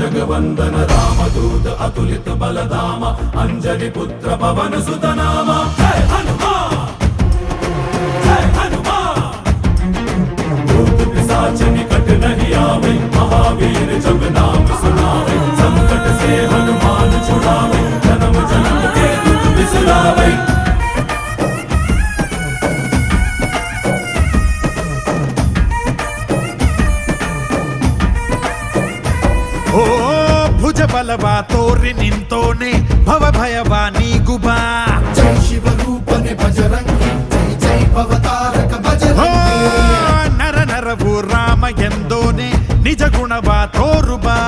जगवंदन रामदूत अतुलित बलधाम अंजनी पुत्र पवन सुत नाम जय हनुमान जय हनुमान भूत पिशाच निकट नहीं आवे महावीर जब नाम सुनावे संकट से हनुमान छुड़ावे जन्म जन्म के दुख बिसरावे ಓ ಭುಜ ಬಲವ ತೋರಿ ನಿಂತೋನೆ ಭವ ಭಯವ ನೀಗುಬಾ जय शिव रूपने बजरंगी जय जय भवतारक बजरंगी ನರ ನರವು ರಾಮ ಎಂದೋನೆ ನಿಜ ಗುಣವ ತೋರುಬಾ